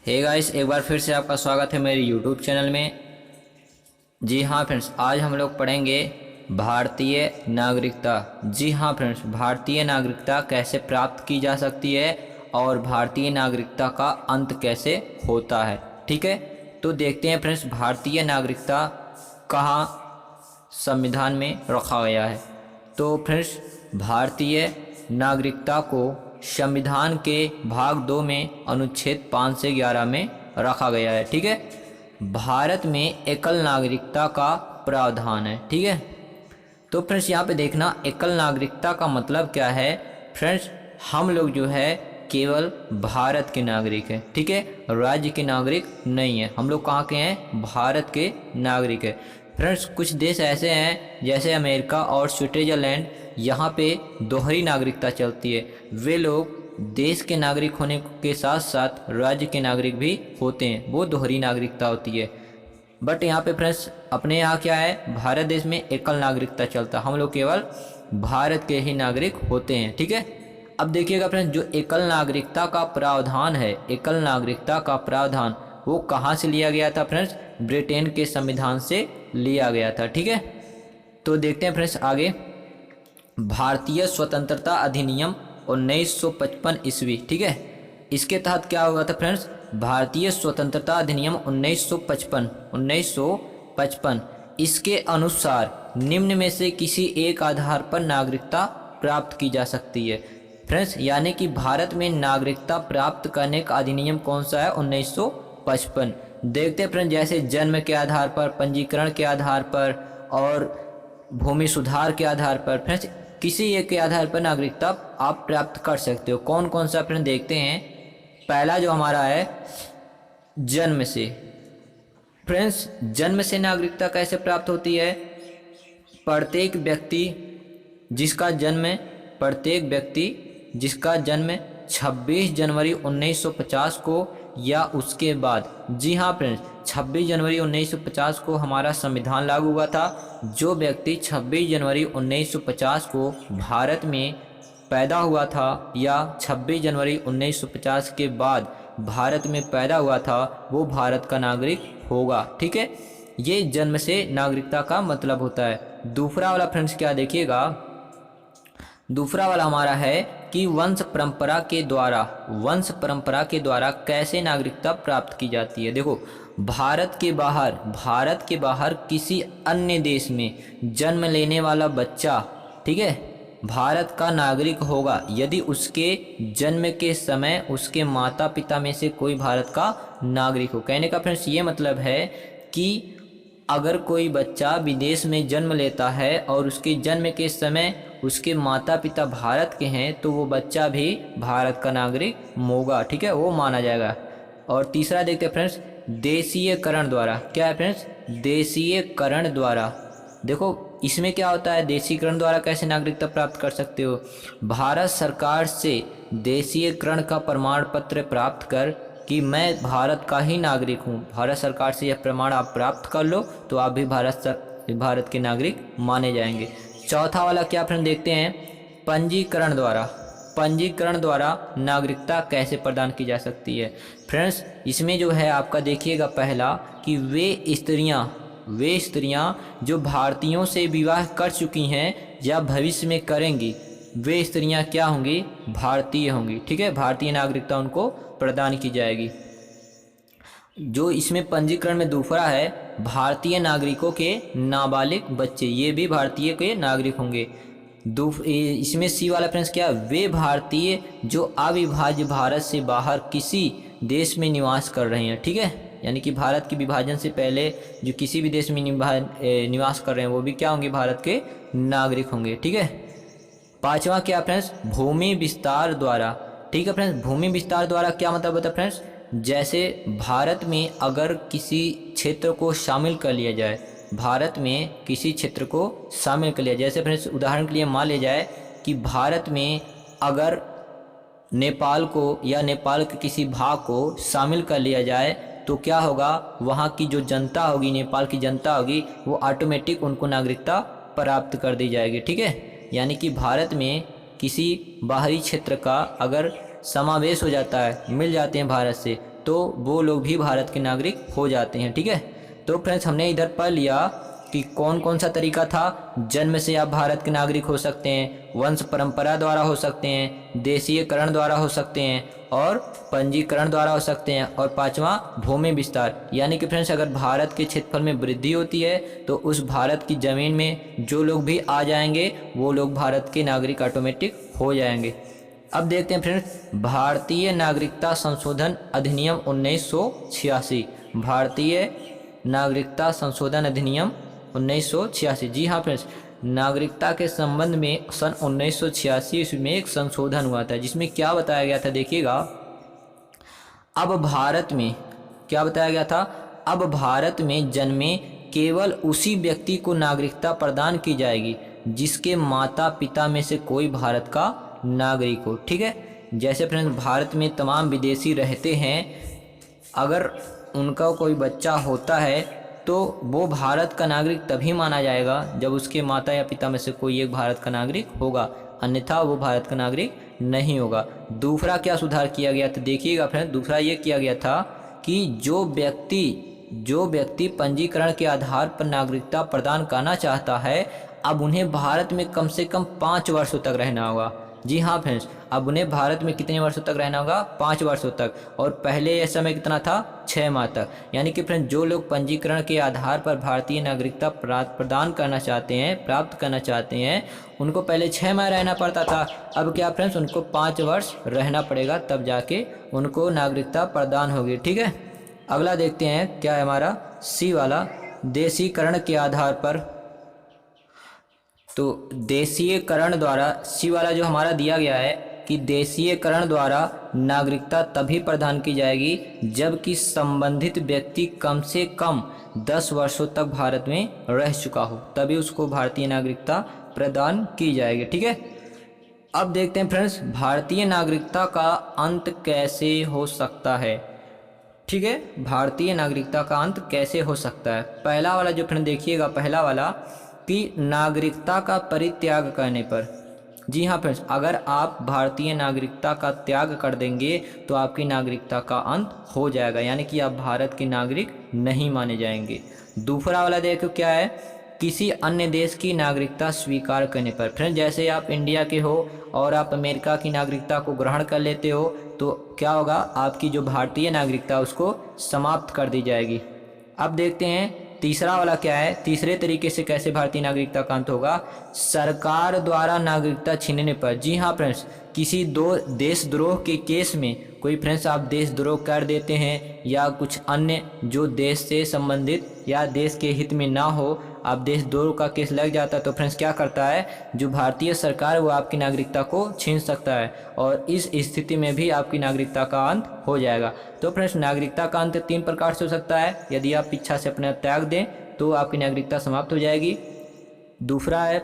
Hey guys, एक बार फिर से आपका स्वागत है मेरे यूट्यूब चैनल में। जी हाँ फ्रेंड्स, आज हम लोग पढ़ेंगे भारतीय नागरिकता। जी हाँ फ्रेंड्स, भारतीय नागरिकता कैसे प्राप्त की जा सकती है और भारतीय नागरिकता का अंत कैसे होता है। ठीक है, तो देखते हैं फ्रेंड्स भारतीय नागरिकता कहाँ संविधान में रखा गया है। तो फ्रेंड्स भारतीय नागरिकता को संविधान के भाग 2 में अनुच्छेद 5 से 11 में रखा गया है। ठीक है, भारत में एकल नागरिकता का प्रावधान है। ठीक है, तो फ्रेंड्स यहाँ पे देखना एकल नागरिकता का मतलब क्या है। फ्रेंड्स हम लोग जो है केवल भारत के नागरिक हैं। ठीक है, राज्य के नागरिक नहीं है। हम लोग कहाँ के हैं? भारत के नागरिक है। फ्रेंड्स कुछ देश ऐसे हैं जैसे अमेरिका और स्विट्जरलैंड, यहाँ पे दोहरी नागरिकता चलती है। वे लोग देश के नागरिक होने के साथ साथ राज्य के नागरिक भी होते हैं, वो दोहरी नागरिकता होती है। बट यहाँ पे फ्रेंड्स अपने यहाँ क्या है, भारत देश में एकल नागरिकता चलता है। हम लोग केवल भारत के ही नागरिक होते हैं। ठीक है, अब देखिएगा फ्रेंड्स, जो एकल नागरिकता का प्रावधान है, एकल नागरिकता का प्रावधान वो कहाँ से लिया गया था फ्रेंड्स? ब्रिटेन के संविधान से लिया गया था। ठीक है, तो देखते हैं फ्रेंड्स आगे। भारतीय स्वतंत्रता अधिनियम 1955 ईस्वी। ठीक है, इसके तहत क्या हुआ था फ्रेंड्स? भारतीय स्वतंत्रता अधिनियम 1955 इसके अनुसार निम्न में से किसी एक आधार पर नागरिकता प्राप्त की जा सकती है। फ्रेंड्स यानी कि भारत में नागरिकता प्राप्त करने का अधिनियम कौन सा है? 1955। देखते हैं फ्रेंड्स, जैसे जन्म के आधार पर, पंजीकरण के आधार पर और भूमि सुधार के आधार पर। फ्रेंड्स किसी एक के आधार पर नागरिकता आप प्राप्त कर सकते हो। कौन कौन सा फ्रेंड देखते हैं। पहला जो हमारा है जन्म से। फ्रेंड्स जन्म से नागरिकता कैसे प्राप्त होती है? प्रत्येक व्यक्ति जिसका जन्म 26 जनवरी 1950 को या उसके बाद। जी हाँ फ्रेंड्स, 26 जनवरी 1950 को हमारा संविधान लागू हुआ था। जो व्यक्ति 26 जनवरी 1950 को भारत में पैदा हुआ था या 26 जनवरी 1950 के बाद भारत में पैदा हुआ था, वो भारत का नागरिक होगा। ठीक है, ये जन्म से नागरिकता का मतलब होता है। दूसरा वाला फ्रेंड्स क्या देखिएगा, दूसरा वाला हमारा है कि वंश परंपरा के द्वारा कैसे नागरिकता प्राप्त की जाती है। देखो, भारत के बाहर किसी अन्य देश में जन्म लेने वाला बच्चा, ठीक है, भारत का नागरिक होगा यदि उसके जन्म के समय उसके माता पिता में से कोई भारत का नागरिक हो। कहने का फ्रेंड्स ये मतलब है कि अगर कोई बच्चा विदेश में जन्म लेता है और उसके जन्म के समय उसके माता पिता भारत के हैं, तो वो बच्चा भी भारत का नागरिक होगा। ठीक है, वो माना जाएगा। और तीसरा देखते हैं फ्रेंड्स, देशीयकरण द्वारा। क्या है फ्रेंड्स? देशीयकरण द्वारा। देखो इसमें क्या होता है, देशीयकरण द्वारा कैसे नागरिकता प्राप्त कर सकते हो? भारत सरकार से देशीयकरण का प्रमाण पत्र प्राप्त कर कि मैं भारत का ही नागरिक हूँ। भारत सरकार से यह प्रमाण आप प्राप्त कर लो तो आप भी भारत के नागरिक माने जाएंगे। चौथा वाला क्या फ्रेंड देखते हैं, पंजीकरण द्वारा नागरिकता कैसे प्रदान की जा सकती है। फ्रेंड्स इसमें जो है आपका देखिएगा, पहला कि वे स्त्रियां जो भारतीयों से विवाह कर चुकी हैं या भविष्य में करेंगी, वे स्त्रियां क्या होंगी? भारतीय होंगी। ठीक है, भारतीय नागरिकता उनको प्रदान की जाएगी। जो इसमें पंजीकरण में दूसरा है, भारतीय नागरिकों के नाबालिग बच्चे, ये भी भारतीय के नागरिक होंगे। इसमें सी वाला फ्रेंड्स क्या? वे भारतीय जो अविभाज्य भारत से बाहर किसी देश में निवास कर रहे हैं। ठीक है, यानी कि भारत के विभाजन से पहले जो किसी भी देश में निवास कर रहे हैं वो भी क्या होंगे? भारत के नागरिक होंगे। ठीक है, पांचवा क्या फ्रेंड्स? भूमि विस्तार द्वारा। ठीक है फ्रेंड्स, भूमि विस्तार द्वारा क्या मतलब होता है फ्रेंड्स? जैसे भारत में अगर किसी क्षेत्र को शामिल कर लिया जाए, जैसे फ्रेंड्स उदाहरण के लिए मान लिया जाए कि भारत में अगर नेपाल को या नेपाल के किसी भाग को शामिल कर लिया जाए तो क्या होगा? वहाँ की जो जनता होगी, नेपाल की जनता होगी, वो ऑटोमेटिक उनको नागरिकता प्राप्त कर दी जाएगी। ठीक है, यानी कि भारत में किसी बाहरी क्षेत्र का अगर समावेश हो जाता है, मिल जाते हैं भारत से, तो वो लोग भी भारत के नागरिक हो जाते हैं। ठीक है, तो फ्रेंड्स हमने इधर पढ़ लिया कि कौन कौन सा तरीका था। जन्म से आप भारत के नागरिक हो सकते हैं, वंश परंपरा द्वारा हो सकते हैं, देशीयकरण द्वारा हो सकते हैं और पंजीकरण द्वारा हो सकते हैं, और पांचवा भूमि विस्तार। यानी कि फ्रेंड्स अगर भारत के क्षेत्रफल में वृद्धि होती है तो उस भारत की ज़मीन में जो लोग भी आ जाएंगे वो लोग भारत के नागरिक ऑटोमेटिक हो जाएंगे। अब देखते हैं फ्रेंड्स भारतीय नागरिकता संशोधन अधिनियम 1986। भारतीय नागरिकता संशोधन अधिनियम 1986। जी हाँ फ्रेंड्स, नागरिकता के संबंध में सन 1986 ईस्वी में एक संशोधन हुआ था जिसमें क्या बताया गया था, देखिएगा। अब भारत में क्या बताया गया था, अब भारत में जन्मे केवल उसी व्यक्ति को नागरिकता प्रदान की जाएगी जिसके माता पिता में से कोई भारत का नागरिक हो। ठीक है, जैसे फ्रेंड्स भारत में तमाम विदेशी रहते हैं, अगर उनका कोई बच्चा होता है तो वो भारत का नागरिक तभी माना जाएगा जब उसके माता या पिता में से कोई एक भारत का नागरिक होगा, अन्यथा वो भारत का नागरिक नहीं होगा। दूसरा क्या सुधार किया गया था, देखिएगा फ्रेंड्स, दूसरा ये किया गया था कि जो व्यक्ति पंजीकरण के आधार पर नागरिकता प्रदान करना चाहता है, अब उन्हें भारत में कम से कम 5 वर्षों तक रहना होगा। जी हाँ फ्रेंड्स, अब उन्हें भारत में कितने वर्षों तक रहना होगा, 5 वर्षों तक, और पहले यह समय कितना था, 6 माह तक। यानी कि फ्रेंड्स जो लोग पंजीकरण के आधार पर भारतीय नागरिकता प्रदान करना चाहते हैं, प्राप्त करना चाहते हैं, उनको पहले 6 माह रहना पड़ता था। अब क्या फ्रेंड्स, उनको 5 वर्ष रहना पड़ेगा, तब जाके उनको नागरिकता प्रदान होगी। ठीक है, अगला देखते हैं क्या है हमारा सी वाला, देशीकरण के आधार पर। तो देशीयकरण द्वारा, सी वाला जो हमारा दिया गया है कि देशीयकरण द्वारा नागरिकता तभी प्रदान की जाएगी जबकि संबंधित व्यक्ति कम से कम 10 वर्षों तक भारत में रह चुका हो, तभी उसको भारतीय नागरिकता प्रदान की जाएगी। ठीक है, अब देखते हैं फ्रेंड्स भारतीय नागरिकता का अंत कैसे हो सकता है। ठीक है, भारतीय नागरिकता का अंत कैसे हो सकता है। पहला वाला जो फ्रेंड देखिएगा, पहला वाला कि नागरिकता का परित्याग करने पर। जी हाँ फ्रेंड्स, अगर आप भारतीय नागरिकता का त्याग कर देंगे तो आपकी नागरिकता का अंत हो जाएगा, यानी कि आप भारत के नागरिक नहीं माने जाएंगे। दूसरा वाला देखो क्या है, किसी अन्य देश की नागरिकता स्वीकार करने पर। फ्रेंड्स जैसे आप इंडिया के हो और आप अमेरिका की नागरिकता को ग्रहण कर लेते हो तो क्या होगा, आपकी जो भारतीय नागरिकता उसको समाप्त कर दी जाएगी। अब देखते हैं तीसरा वाला क्या है, तीसरे तरीके से कैसे भारतीय नागरिकता का अंत होगा, सरकार द्वारा नागरिकता छीनने पर। जी हाँ फ्रेंड्स, किसी देशद्रोह के केस में कोई फ्रेंड्स आप देशद्रोह कर देते हैं या कुछ अन्य जो देश से संबंधित या देश के हित में ना हो, आप देशद्रोह का केस लग जाता है तो फ्रेंड्स क्या करता है, जो भारतीय सरकार वो आपकी नागरिकता को छीन सकता है और इस स्थिति में भी आपकी नागरिकता का अंत हो जाएगा। तो फ्रेंड्स नागरिकता का अंत 3 प्रकार से हो सकता है। यदि आप इच्छा से अपना त्याग दें तो आपकी नागरिकता समाप्त हो जाएगी। दूसरा है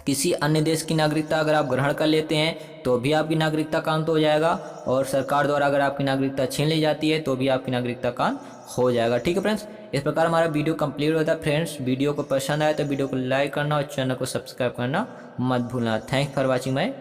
किसी अन्य देश की नागरिकता अगर आप ग्रहण कर लेते हैं तो भी आपकी नागरिकता का अंत हो जाएगा, और सरकार द्वारा अगर आपकी नागरिकता छीन ली जाती है तो भी आपकी नागरिकता का अंत हो जाएगा। ठीक है फ्रेंड्स, इस प्रकार हमारा वीडियो कंप्लीट होता है। फ्रेंड्स वीडियो को पसंद आए तो वीडियो को लाइक करना और चैनल को सब्सक्राइब करना मत भूलना। Thanks for watching my